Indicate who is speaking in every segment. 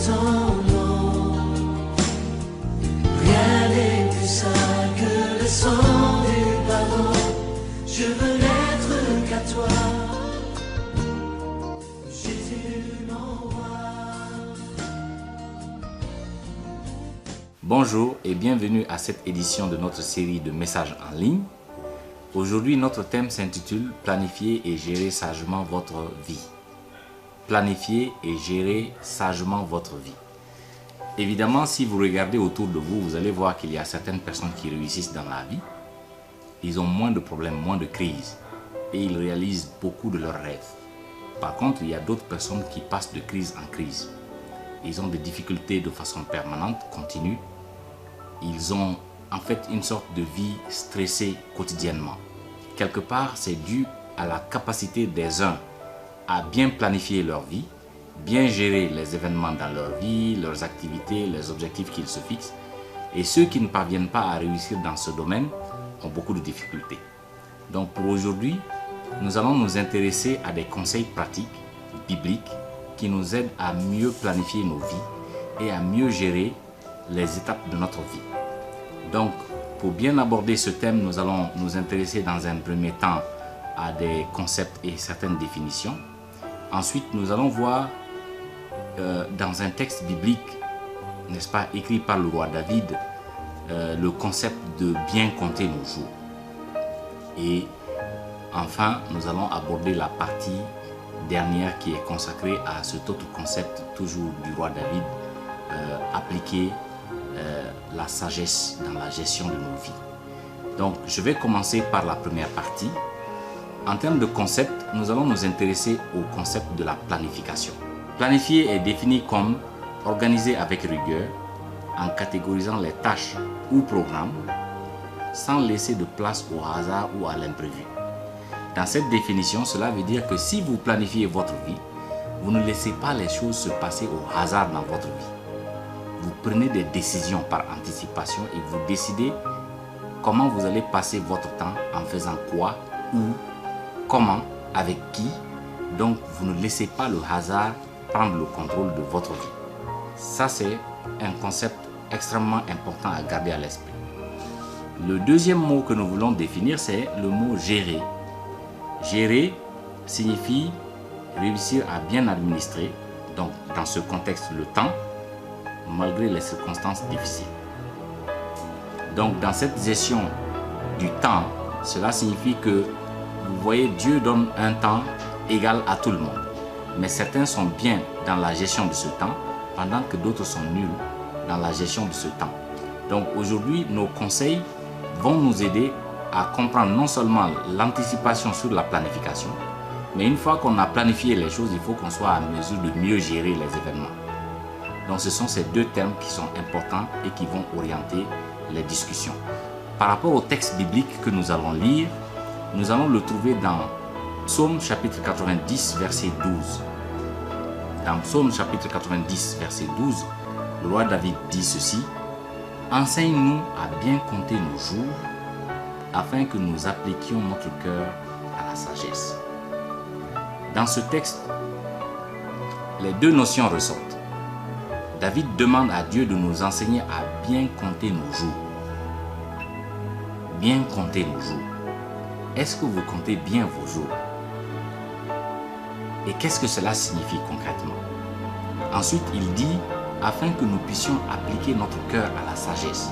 Speaker 1: ton nom. Rien n'est plus sain que le sang du pardon. Je veux n'être qu'à toi. Jésus m'envoie.
Speaker 2: Bonjour et bienvenue à cette édition de notre série de messages en ligne. Aujourd'hui, notre thème s'intitule « Planifier et gérer sagement votre vie ». Planifier et gérer sagement votre vie. Évidemment, si vous regardez autour de vous, vous allez voir qu'il y a certaines personnes qui réussissent dans la vie. Ils ont moins de problèmes, moins de crises et ils réalisent beaucoup de leurs rêves. Par contre, il y a d'autres personnes qui passent de crise en crise. Ils ont des difficultés de façon permanente, continue. Ils ont en fait une sorte de vie stressée quotidiennement. Quelque part, c'est dû à la capacité des uns à bien planifier leur vie, bien gérer les événements dans leur vie, leurs activités, les objectifs qu'ils se fixent. Et ceux qui ne parviennent pas à réussir dans ce domaine ont beaucoup de difficultés. Donc pour aujourd'hui, nous allons nous intéresser à des conseils pratiques, bibliques, qui nous aident à mieux planifier nos vies et à mieux gérer les étapes de notre vie. Donc, pour bien aborder ce thème, nous allons nous intéresser dans un premier temps à des concepts et certaines définitions. Ensuite, nous allons voir dans un texte biblique, n'est-ce pas, écrit par le roi David, le concept de bien compter nos jours. Et enfin, nous allons aborder la partie dernière qui est consacrée à cet autre concept, toujours du roi David, appliquer la sagesse dans la gestion de nos vies. Donc, je vais commencer par la première partie. En termes de concept, nous allons nous intéresser au concept de la planification. Planifier est défini comme organiser avec rigueur en catégorisant les tâches ou programmes sans laisser de place au hasard ou à l'imprévu. Dans cette définition, cela veut dire que si vous planifiez votre vie, vous ne laissez pas les choses se passer au hasard dans votre vie. Vous prenez des décisions par anticipation et vous décidez comment vous allez passer votre temps en faisant quoi, où, comment, avec qui. Donc, vous ne laissez pas le hasard prendre le contrôle de votre vie. Ça, c'est un concept extrêmement important à garder à l'esprit. Le deuxième mot que nous voulons définir, c'est le mot gérer. Gérer signifie réussir à bien administrer, donc dans ce contexte, le temps, malgré les circonstances difficiles. Donc, dans cette gestion du temps, cela signifie que, vous voyez, Dieu donne un temps égal à tout le monde. Mais certains sont bien dans la gestion de ce temps, pendant que d'autres sont nuls dans la gestion de ce temps. Donc, aujourd'hui, nos conseils vont nous aider à comprendre non seulement l'anticipation sur la planification, mais une fois qu'on a planifié les choses, il faut qu'on soit à mesure de mieux gérer les événements. Donc ce sont ces deux termes qui sont importants et qui vont orienter les discussions. Par rapport au texte biblique que nous allons lire, nous allons le trouver dans Psaume chapitre 90, verset 12. Dans Psaume chapitre 90, verset 12, le roi David dit ceci: « Enseigne-nous à bien compter nos jours, afin que nous appliquions notre cœur à la sagesse. » Dans ce texte, les deux notions ressortent. David demande à Dieu de nous enseigner à bien compter nos jours. Bien compter nos jours. Est-ce que vous comptez bien vos jours? Et qu'est-ce que cela signifie concrètement? Ensuite, il dit, afin que nous puissions appliquer notre cœur à la sagesse.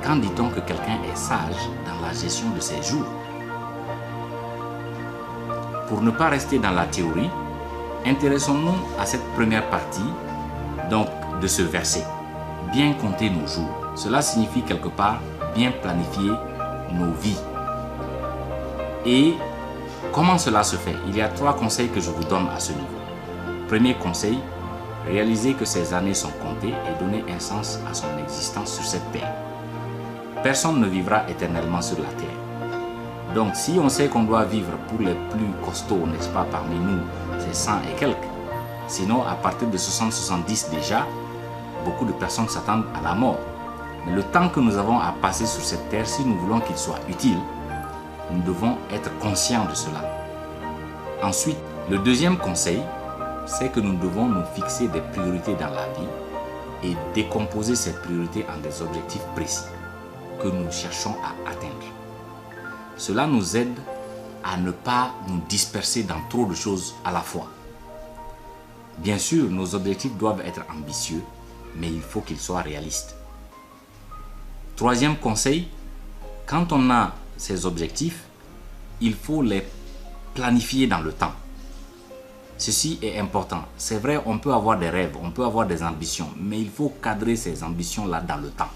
Speaker 2: Quand dit-on que quelqu'un est sage dans la gestion de ses jours? Pour ne pas rester dans la théorie, intéressons-nous à cette première partie donc de ce verset. Bien compter nos jours. Cela signifie quelque part bien planifier nos vies. Et comment cela se fait? Il y a 3 conseils que je vous donne à ce niveau. Premier conseil, réaliser que ces années sont comptées et donner un sens à son existence sur cette terre. Personne ne vivra éternellement sur la terre. Donc si on sait qu'on doit vivre pour les plus costauds, n'est-ce pas, parmi nous, c'est 100 et quelques. Sinon, à partir de 60-70 déjà, beaucoup de personnes s'attendent à la mort. Mais le temps que nous avons à passer sur cette terre, si nous voulons qu'il soit utile, nous devons être conscients de cela. Ensuite, le deuxième conseil, c'est que nous devons nous fixer des priorités dans la vie et décomposer ces priorités en des objectifs précis que nous cherchons à atteindre. Cela nous aide à ne pas nous disperser dans trop de choses à la fois. Bien sûr, nos objectifs doivent être ambitieux, mais il faut qu'ils soient réalistes. Troisième conseil, quand on a ces objectifs, il faut les planifier dans le temps. Ceci est important. C'est vrai, on peut avoir des rêves, on peut avoir des ambitions, mais il faut cadrer ces ambitions-là dans le temps.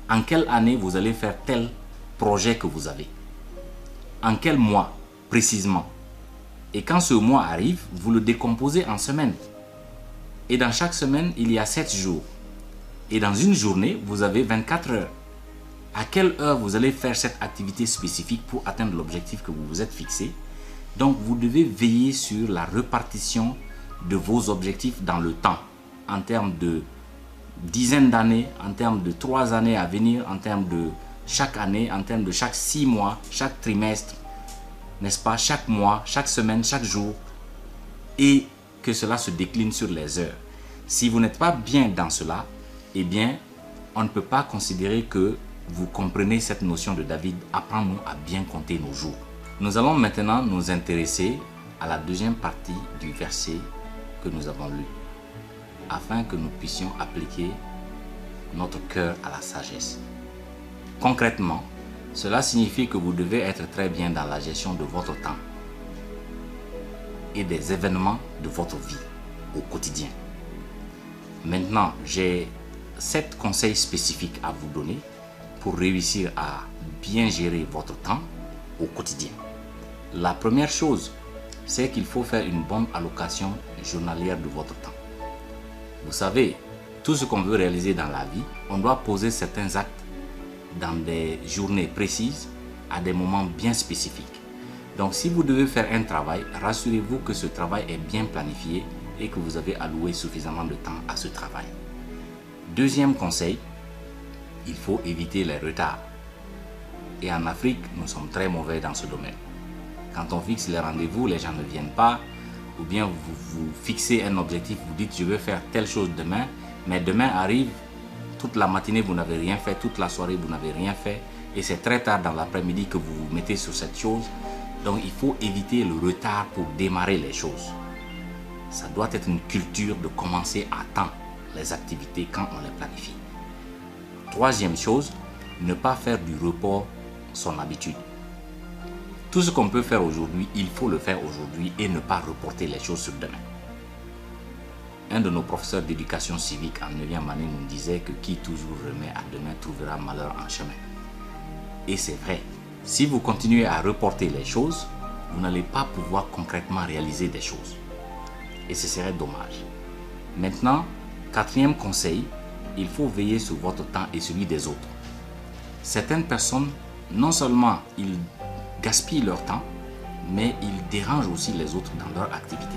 Speaker 2: En quelle année vous allez faire tel projet que vous avez? En quel mois précisément? Et quand ce mois arrive, vous le décomposez en semaines. Et dans chaque semaine, il y a 7 jours. Et dans une journée, vous avez 24 heures. À quelle heure vous allez faire cette activité spécifique pour atteindre l'objectif que vous vous êtes fixé? Donc, vous devez veiller sur la répartition de vos objectifs dans le temps, en termes de dizaines d'années, en termes de 3 années à venir, en termes de chaque année, en termes de chaque 6 mois, chaque trimestre, n'est-ce pas, chaque mois, chaque semaine, chaque jour, et que cela se décline sur les heures. Si vous n'êtes pas bien dans cela, eh bien, on ne peut pas considérer que vous comprenez cette notion de David, apprends-nous à bien compter nos jours. Nous allons maintenant nous intéresser à la deuxième partie du verset que nous avons lu, afin que nous puissions appliquer notre cœur à la sagesse. Concrètement, cela signifie que vous devez être très bien dans la gestion de votre temps et des événements de votre vie au quotidien. Maintenant, j'ai 7 conseils spécifiques à vous donner pour réussir à bien gérer votre temps au quotidien. La première chose, c'est qu'il faut faire une bonne allocation journalière de votre temps. Vous savez, tout ce qu'on veut réaliser dans la vie, on doit poser certains actes dans des journées précises, à des moments bien spécifiques. Donc si vous devez faire un travail, rassurez-vous que ce travail est bien planifié et que vous avez alloué suffisamment de temps à ce travail. Deuxième conseil, il faut éviter les retards. Et en Afrique, nous sommes très mauvais dans ce domaine. Quand on fixe les rendez-vous, les gens ne viennent pas, ou bien vous fixez un objectif, vous dites je veux faire telle chose demain, mais demain arrive, toute la matinée vous n'avez rien fait, toute la soirée vous n'avez rien fait, et c'est très tard dans l'après-midi que vous vous mettez sur cette chose. Donc il faut éviter le retard pour démarrer les choses. Ça doit être une culture de commencer à temps les activités quand on les planifie. Troisième chose, ne pas faire du report son habitude. Tout ce qu'on peut faire aujourd'hui, il faut le faire aujourd'hui et ne pas reporter les choses sur demain. Un de nos professeurs d'éducation civique en 9e année nous disait que qui toujours remet à demain trouvera malheur en chemin. Et c'est vrai, si vous continuez à reporter les choses, vous n'allez pas pouvoir concrètement réaliser des choses. Et ce serait dommage. Maintenant, quatrième conseil, il faut veiller sur votre temps et celui des autres. Certaines personnes, non seulement ils gaspillent leur temps, mais ils dérangent aussi les autres dans leur activité.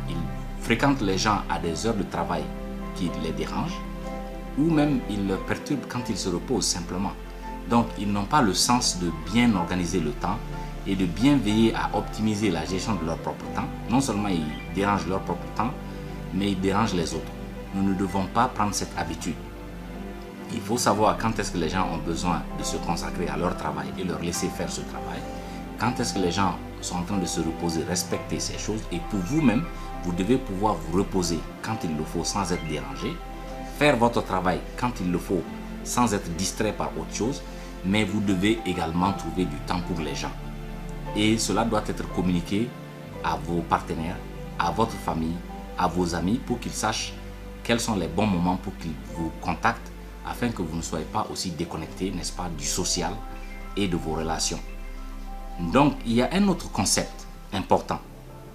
Speaker 2: Ils fréquentent les gens à des heures de travail qui les dérangent, ou même ils leur perturbent quand ils se reposent simplement. Donc ils n'ont pas le sens de bien organiser le temps et de bien veiller à optimiser la gestion de leur propre temps. Non seulement ils dérangent leur propre temps, mais ils dérangent les autres. Nous ne devons pas prendre cette habitude. Il faut savoir quand est-ce que les gens ont besoin de se consacrer à leur travail et leur laisser faire ce travail. Quand est-ce que les gens sont en train de se reposer, respecter ces choses. Et pour vous-même, vous devez pouvoir vous reposer quand il le faut sans être dérangé. Faire votre travail quand il le faut sans être distrait par autre chose. Mais vous devez également trouver du temps pour les gens. Et cela doit être communiqué à vos partenaires, à votre famille, à vos amis pour qu'ils sachent quels sont les bons moments pour qu'ils vous contactent afin que vous ne soyez pas aussi déconnecté, n'est-ce pas, du social et de vos relations. Donc, il y a un autre concept important.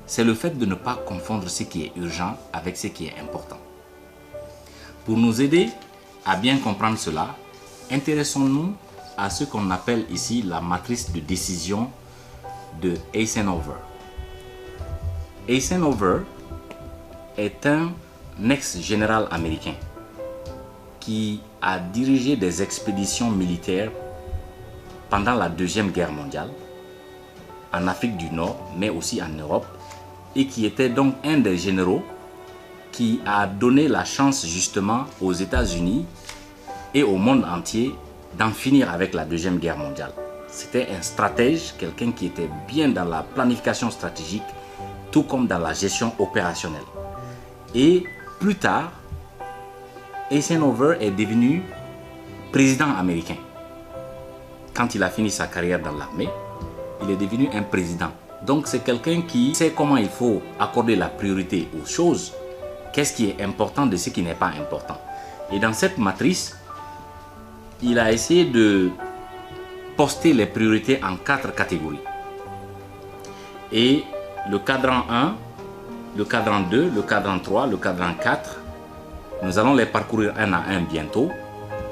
Speaker 2: C'est le fait de ne pas confondre ce qui est urgent avec ce qui est important. Pour nous aider à bien comprendre cela, intéressons-nous à ce qu'on appelle ici la matrice de décision de Eisenhower. Eisenhower est un ex-général américain qui a dirigé des expéditions militaires pendant la Deuxième Guerre mondiale, en Afrique du Nord, mais aussi en Europe, et qui était donc un des généraux qui a donné la chance justement aux États-Unis et au monde entier d'en finir avec la Deuxième Guerre mondiale. C'était un stratège, quelqu'un qui était bien dans la planification stratégique, tout comme dans la gestion opérationnelle. Et plus tard, Eisenhower est devenu président américain. Quand il a fini sa carrière dans l'armée, il est devenu un président. Donc c'est quelqu'un qui sait comment il faut accorder la priorité aux choses, qu'est-ce qui est important de ce qui n'est pas important. Et dans cette matrice, il a essayé de poster les priorités en 4 catégories. Et le cadran 1, le cadran 2, le cadran 3, le cadran 4, nous allons les parcourir un à un bientôt.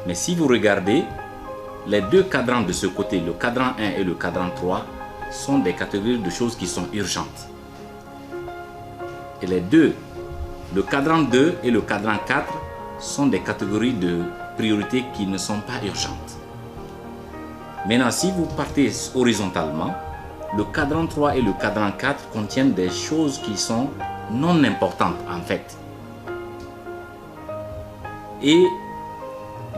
Speaker 2: Mais si vous regardez, les 2 cadrans de ce côté, le cadran 1 et le cadran 3, sont des catégories de choses qui sont urgentes. Et les 2, le cadran 2 et le cadran 4, sont des catégories de priorités qui ne sont pas urgentes. Maintenant, si vous partez horizontalement, le cadran 3 et le cadran 4 contiennent des choses qui sont non importantes en fait. Et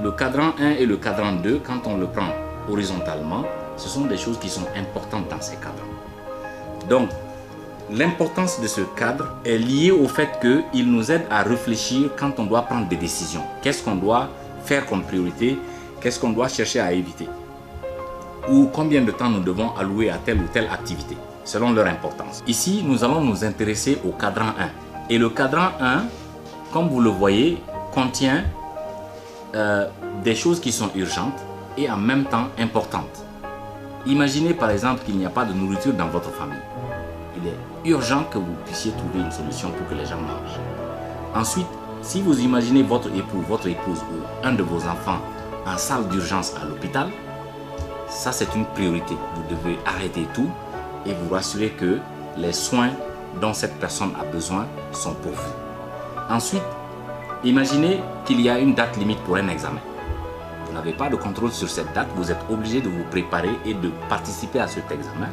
Speaker 2: le cadran 1 et le cadran 2, quand on le prend horizontalement, ce sont des choses qui sont importantes dans ces cadrans. Donc, l'importance de ce cadre est liée au fait qu'il nous aide à réfléchir quand on doit prendre des décisions. Qu'est-ce qu'on doit faire comme priorité? Qu'est-ce qu'on doit chercher à éviter? Ou combien de temps nous devons allouer à telle ou telle activité, selon leur importance. Ici, nous allons nous intéresser au cadran 1. Et le cadran 1, comme vous le voyez, contient des choses qui sont urgentes et en même temps importantes. Imaginez par exemple qu'il n'y a pas de nourriture dans votre famille. Il est urgent que vous puissiez trouver une solution pour que les gens mangent. Ensuite, si vous imaginez votre époux, votre épouse ou un de vos enfants en salle d'urgence à l'hôpital, ça c'est une priorité. Vous devez arrêter tout et vous rassurer que les soins dont cette personne a besoin sont pourvus. Ensuite, imaginez qu'il y a une date limite pour un examen. Vous n'avez pas de contrôle sur cette date, vous êtes obligé de vous préparer et de participer à cet examen.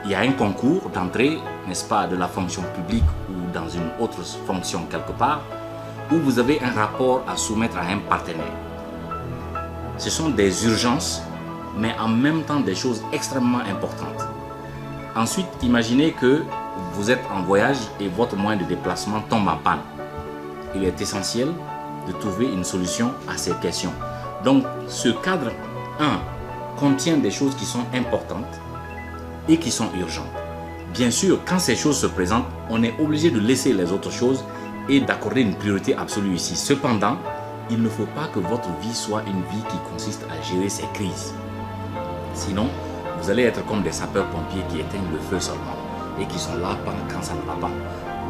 Speaker 2: Il y a un concours d'entrée, n'est-ce pas, de la fonction publique ou dans une autre fonction quelque part, où vous avez un rapport à soumettre à un partenaire. Ce sont des urgences, mais en même temps des choses extrêmement importantes. Ensuite, imaginez que vous êtes en voyage et votre moyen de déplacement tombe en panne. Il est essentiel de trouver une solution à ces questions. Donc, ce cadre 1 contient des choses qui sont importantes et qui sont urgentes. Bien sûr, quand ces choses se présentent, on est obligé de laisser les autres choses et d'accorder une priorité absolue ici. Cependant, il ne faut pas que votre vie soit une vie qui consiste à gérer ces crises. Sinon, vous allez être comme des sapeurs-pompiers qui éteignent le feu seulement et qui sont là quand ça ne va pas.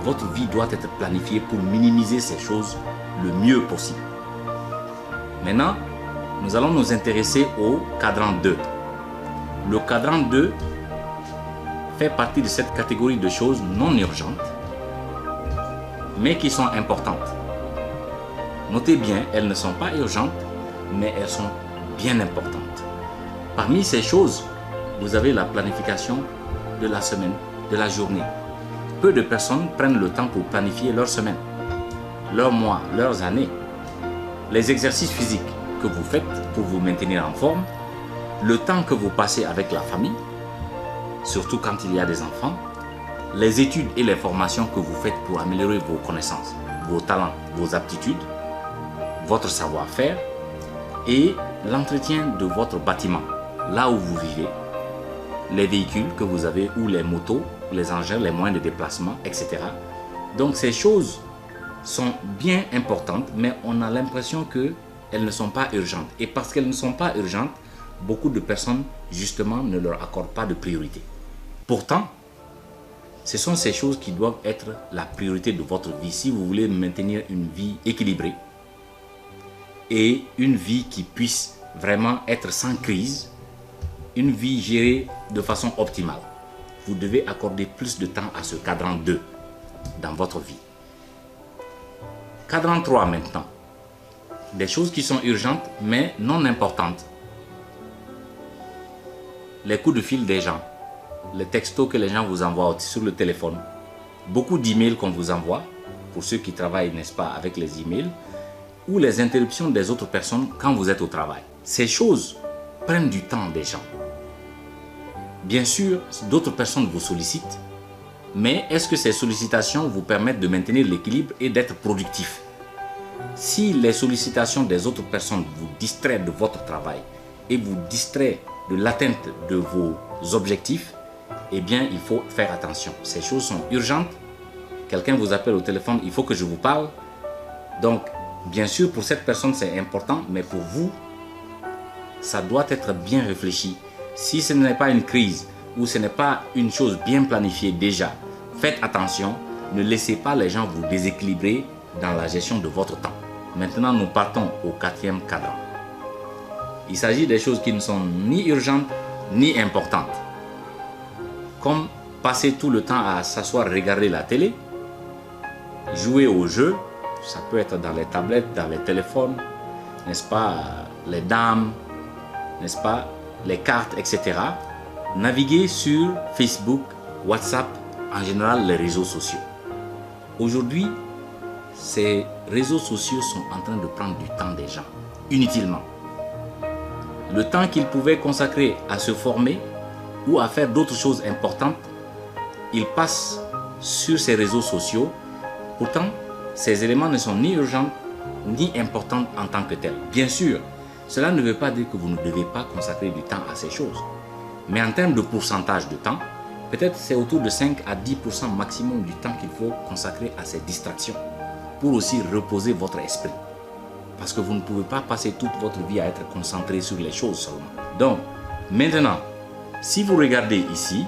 Speaker 2: Votre vie doit être planifiée pour minimiser ces choses le mieux possible. Maintenant, nous allons nous intéresser au cadran 2. Le cadran 2 fait partie de cette catégorie de choses non urgentes, mais qui sont importantes. Notez bien, elles ne sont pas urgentes, mais elles sont bien importantes. Parmi ces choses, vous avez la planification de la semaine, de la journée. Peu de personnes prennent le temps pour planifier leur semaine, leurs mois, leurs années. Les exercices physiques que vous faites pour vous maintenir en forme, le temps que vous passez avec la famille, surtout quand il y a des enfants, les études et les formations que vous faites pour améliorer vos connaissances, vos talents, vos aptitudes, votre savoir-faire et l'entretien de votre bâtiment, là où vous vivez, les véhicules que vous avez ou les motos, les engins, les moyens de déplacement, etc. Donc ces choses sont bien importantes, mais on a l'impression qu'elles ne sont pas urgentes. Et parce qu'elles ne sont pas urgentes, beaucoup de personnes, justement, ne leur accordent pas de priorité. Pourtant, ce sont ces choses qui doivent être la priorité de votre vie si vous voulez maintenir une vie équilibrée et une vie qui puisse vraiment être sans crise, une vie gérée de façon optimale. Vous devez accorder plus de temps à ce cadran 2 dans votre vie. Cadran 3 maintenant. Des choses qui sont urgentes mais non importantes. Les coups de fil des gens. les textos que les gens vous envoient sur le téléphone, beaucoup d'emails qu'on vous envoie, pour ceux qui travaillent, n'est-ce pas, avec les emails, ou les interruptions des autres personnes quand vous êtes au travail. Ces choses prennent du temps des gens. Bien sûr, d'autres personnes vous sollicitent, mais est-ce que ces sollicitations vous permettent de maintenir l'équilibre et d'être productif? Si les sollicitations des autres personnes vous distraient de votre travail et vous distraient de l'atteinte de vos objectifs, eh bien, il faut faire attention. Ces choses sont urgentes. Quelqu'un vous appelle au téléphone, il faut que je vous parle. Donc, bien sûr, pour cette personne, c'est important, mais pour vous, ça doit être bien réfléchi. Si ce n'est pas une crise ou ce n'est pas une chose bien planifiée déjà, faites attention. Ne laissez pas les gens vous déséquilibrer dans la gestion de votre temps. Maintenant, nous partons au 4e cadran. Il s'agit des choses qui ne sont ni urgentes ni importantes. Comme passer tout le temps à s'asseoir, regarder la télé, jouer aux jeux, ça peut être dans les tablettes, dans les téléphones, n'est-ce pas, les dames, n'est-ce pas, les cartes, etc. Naviguer sur Facebook, WhatsApp, en général les réseaux sociaux. Aujourd'hui, ces réseaux sociaux sont en train de prendre du temps des gens, inutilement. Le temps qu'ils pouvaient consacrer à se former ou à faire d'autres choses importantes, ils passent sur ces réseaux sociaux. Pourtant, ces éléments ne sont ni urgents ni importants en tant que tels. Bien sûr, cela ne veut pas dire que vous ne devez pas consacrer du temps à ces choses. Mais en termes de pourcentage de temps, peut-être c'est autour de 5 à 10% maximum du temps qu'il faut consacrer à ces distractions pour aussi reposer votre esprit. Parce que vous ne pouvez pas passer toute votre vie à être concentré sur les choses seulement. Donc, maintenant, si vous regardez ici,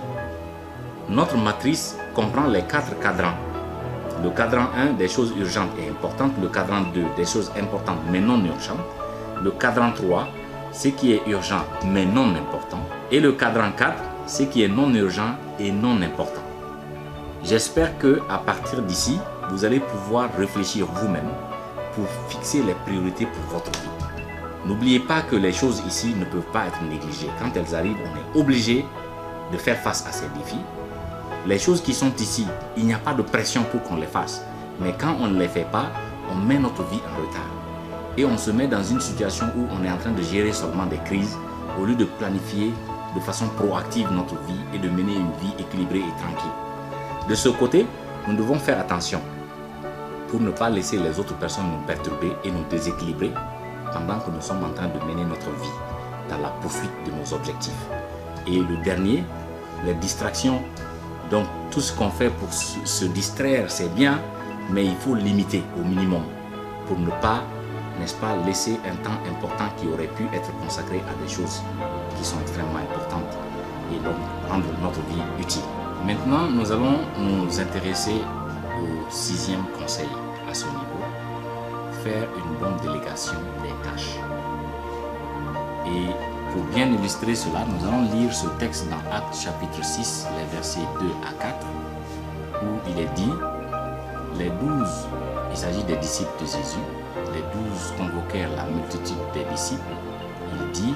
Speaker 2: notre matrice comprend les 4 cadrans. Le cadran 1, des choses urgentes et importantes. Le cadran 2, des choses importantes mais non urgentes. Le cadran 3, ce qui est urgent mais non important. Et le cadran 4, ce qui est non urgent et non important. J'espère qu'à partir d'ici, vous allez pouvoir réfléchir vous-même pour fixer les priorités pour votre vie. N'oubliez pas que les choses ici ne peuvent pas être négligées. Quand elles arrivent, on est obligé de faire face à ces défis. Les choses qui sont ici, il n'y a pas de pression pour qu'on les fasse. Mais quand on ne les fait pas, on met notre vie en retard. Et on se met dans une situation où on est en train de gérer seulement des crises au lieu de planifier de façon proactive notre vie et de mener une vie équilibrée et tranquille. De ce côté, nous devons faire attention pour ne pas laisser les autres personnes nous perturber et nous déséquilibrer pendant que nous sommes en train de mener notre vie dans la poursuite de nos objectifs. Et le dernier, les distractions. Donc tout ce qu'on fait pour se distraire, c'est bien, mais il faut limiter au minimum pour ne pas, n'est-ce pas, laisser un temps important qui aurait pu être consacré à des choses qui sont extrêmement importantes et donc rendre notre vie utile. Maintenant, nous allons nous intéresser au 6e conseil à ce niveau, faire une bonne délégation des tâches. Et pour bien illustrer cela, nous allons lire ce texte dans Actes chapitre 6, les versets 2 à 4, où il est dit, les 12, il s'agit des disciples de Jésus, les 12 convoquèrent la multitude des disciples, ils dirent,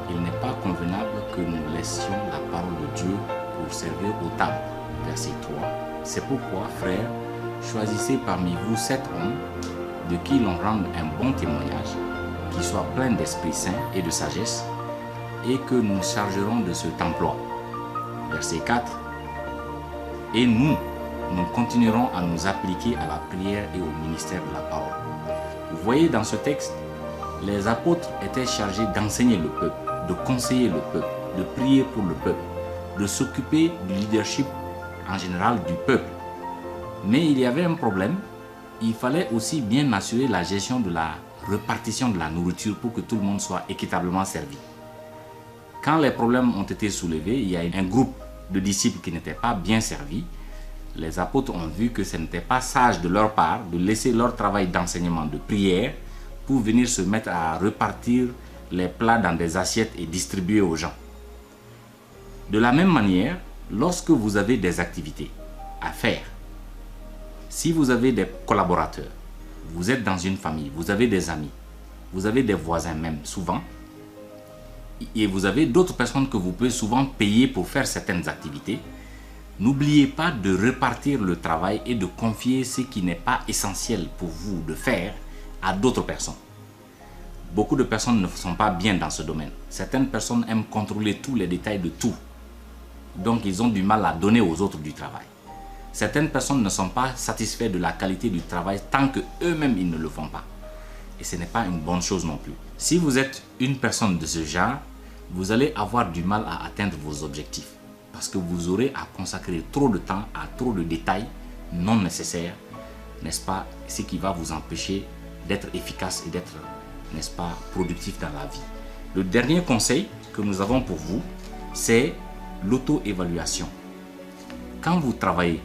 Speaker 2: il n'est pas convenable que nous laissions la parole de Dieu pour servir aux tables. Verset 3, c'est pourquoi, frères, choisissez parmi vous 7 hommes de qui l'on rende un bon témoignage, qui soient pleins d'Esprit Saint et de sagesse, et que nous chargerons de cet emploi. Verset 4, et nous continuerons à nous appliquer à la prière et au ministère de la parole. Vous voyez dans ce texte, les apôtres étaient chargés d'enseigner le peuple, de conseiller le peuple, de prier pour le peuple, de s'occuper du leadership en général du peuple. Mais il y avait un problème, il fallait aussi bien assurer la gestion de la répartition de la nourriture pour que tout le monde soit équitablement servi. Quand les problèmes ont été soulevés, il y a un groupe de disciples qui n'étaient pas bien servis. Les apôtres ont vu que ce n'était pas sage de leur part de laisser leur travail d'enseignement, de prière, pour venir se mettre à repartir les plats dans des assiettes et distribuer aux gens. De la même manière, lorsque vous avez des activités à faire, si vous avez des collaborateurs, vous êtes dans une famille, vous avez des amis, vous avez des voisins même souvent, et vous avez d'autres personnes que vous pouvez souvent payer pour faire certaines activités, n'oubliez pas de répartir le travail et de confier ce qui n'est pas essentiel pour vous de faire à d'autres personnes. Beaucoup de personnes ne sont pas bien dans ce domaine. Certaines personnes aiment contrôler tous les détails de tout. Donc ils ont du mal à donner aux autres du travail. Certaines personnes ne sont pas satisfaits de la qualité du travail tant qu'eux-mêmes ils ne le font pas. Et ce n'est pas une bonne chose non plus. Si vous êtes une personne de ce genre, vous allez avoir du mal à atteindre vos objectifs. Parce que vous aurez à consacrer trop de temps à trop de détails non nécessaires, n'est-ce pas? Ce qui va vous empêcher d'être efficace et d'être, n'est-ce pas, productif dans la vie. Le dernier conseil que nous avons pour vous, c'est l'auto-évaluation. Quand vous travaillez,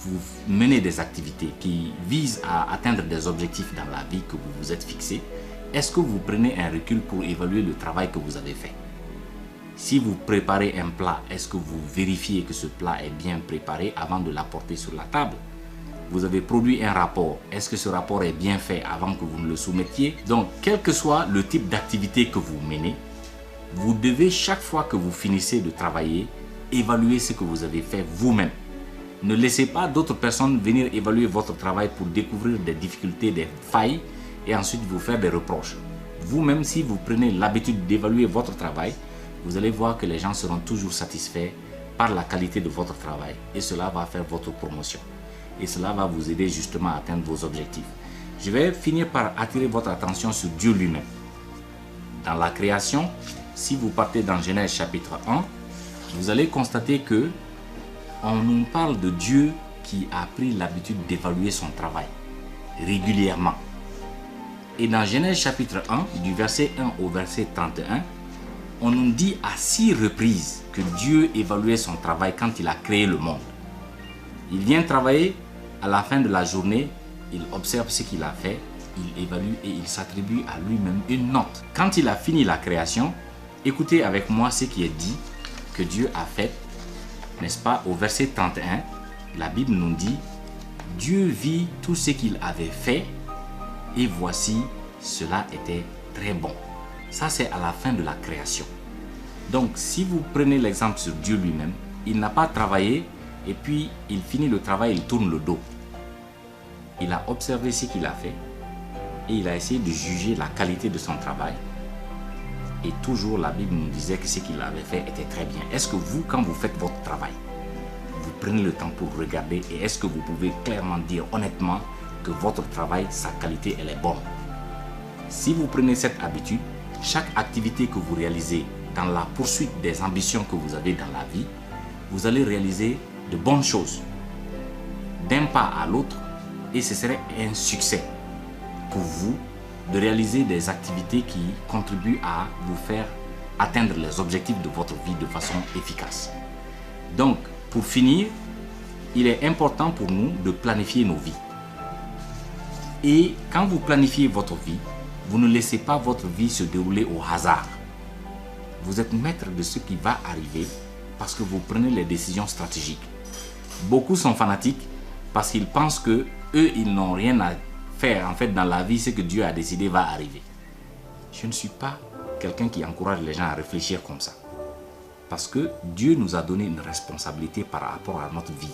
Speaker 2: vous menez des activités qui visent à atteindre des objectifs dans la vie que vous vous êtes fixés, est-ce que vous prenez un recul pour évaluer le travail que vous avez fait? Si vous préparez un plat, est-ce que vous vérifiez que ce plat est bien préparé avant de l'apporter sur la table? Vous avez produit un rapport, est-ce que ce rapport est bien fait avant que vous ne le soumettiez? Donc, quel que soit le type d'activité que vous menez, vous devez chaque fois que vous finissez de travailler, évaluer ce que vous avez fait vous-même. Ne laissez pas d'autres personnes venir évaluer votre travail pour découvrir des difficultés, des failles et ensuite vous faire des reproches. Vous-même, si vous prenez l'habitude d'évaluer votre travail, vous allez voir que les gens seront toujours satisfaits par la qualité de votre travail et cela va faire votre promotion. Et cela va vous aider justement à atteindre vos objectifs. Je vais finir par attirer votre attention sur Dieu lui-même. Dans la création, si vous partez dans Genèse chapitre 1, vous allez constater que on nous parle de Dieu qui a pris l'habitude d'évaluer son travail régulièrement. Et dans Genèse chapitre 1, du verset 1 au verset 31, on nous dit à 6 reprises que Dieu évaluait son travail quand il a créé le monde. Il vient travailler, à la fin de la journée, il observe ce qu'il a fait, il évalue et il s'attribue à lui-même une note. Quand il a fini la création, écoutez avec moi ce qui est dit que Dieu a fait, n'est-ce pas? Au verset 31, la Bible nous dit « Dieu vit tout ce qu'il avait fait et voici, cela était très bon. » Ça, c'est à la fin de la création. Donc, si vous prenez l'exemple sur Dieu lui-même, il n'a pas travaillé et puis il finit le travail, il tourne le dos. Il a observé ce qu'il a fait et il a essayé de juger la qualité de son travail. Et toujours, la Bible nous disait que ce qu'il avait fait était très bien. Est-ce que vous, quand vous faites votre travail, vous prenez le temps pour regarder et est-ce que vous pouvez clairement dire honnêtement que votre travail, sa qualité, elle est bonne? Si vous prenez cette habitude, chaque activité que vous réalisez dans la poursuite des ambitions que vous avez dans la vie, vous allez réaliser de bonnes choses d'un pas à l'autre et ce serait un succès pour vous de réaliser des activités qui contribuent à vous faire atteindre les objectifs de votre vie de façon efficace. Donc, pour finir, il est important pour nous de planifier nos vies. Et quand vous planifiez votre vie, vous ne laissez pas votre vie se dérouler au hasard. Vous êtes maître de ce qui va arriver parce que vous prenez les décisions stratégiques. Beaucoup sont fanatiques parce qu'ils pensent que eux, ils n'ont rien à faire. En fait, dans la vie, ce que Dieu a décidé va arriver. Je ne suis pas quelqu'un qui encourage les gens à réfléchir comme ça. Parce que Dieu nous a donné une responsabilité par rapport à notre vie.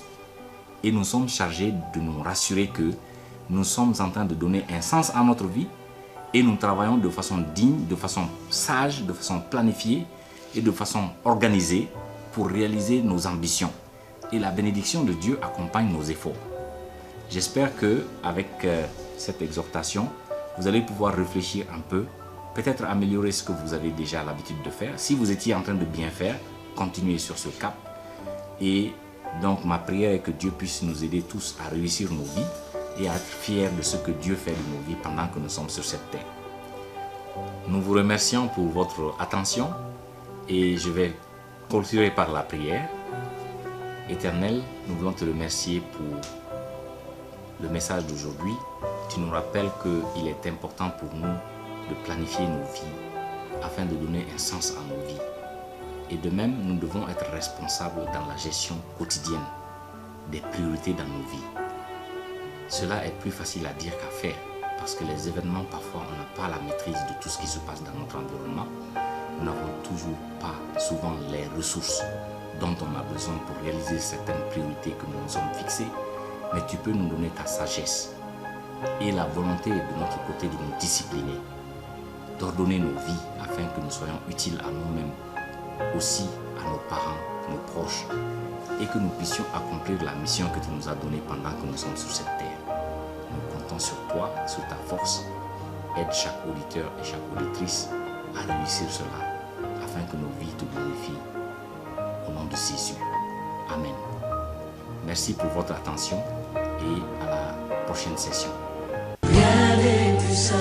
Speaker 2: Et nous sommes chargés de nous rassurer que nous sommes en train de donner un sens à notre vie et nous travaillons de façon digne, de façon sage, de façon planifiée et de façon organisée pour réaliser nos ambitions. Et la bénédiction de Dieu accompagne nos efforts. J'espère qu'avec cette exhortation, vous allez pouvoir réfléchir un peu, peut-être améliorer ce que vous avez déjà l'habitude de faire. Si vous étiez en train de bien faire, continuez sur ce cap. Et donc ma prière est que Dieu puisse nous aider tous à réussir nos vies et à être fiers de ce que Dieu fait de nos vies pendant que nous sommes sur cette terre. Nous vous remercions pour votre attention et je vais clôturer par la prière. Éternel, nous voulons te remercier pour le message d'aujourd'hui. Tu nous rappelles qu'il est important pour nous de planifier nos vies afin de donner un sens à nos vies. Et de même, nous devons être responsables dans la gestion quotidienne des priorités dans nos vies. Cela est plus facile à dire qu'à faire parce que les événements, parfois, on n'a pas la maîtrise de tout ce qui se passe dans notre environnement. nous n'avons toujours pas souvent les ressources dont on a besoin pour réaliser certaines priorités que nous nous sommes fixées, mais tu peux nous donner ta sagesse et la volonté de notre côté de nous discipliner, d'ordonner nos vies afin que nous soyons utiles à nous-mêmes, aussi à nos parents, nos proches, et que nous puissions accomplir la mission que tu nous as donnée pendant que nous sommes sur cette terre. Nous comptons sur toi, sur ta force. Aide chaque auditeur et chaque auditrice à réussir cela, afin que nos vies te glorifient. Au nom de Jésus. Amen. Merci pour votre attention et à la prochaine session.
Speaker 1: Rien n'est plus sain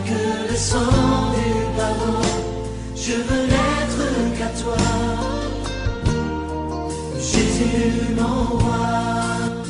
Speaker 1: que le sang du pardon. Je veux n'être qu'à toi. Jésus mon roi.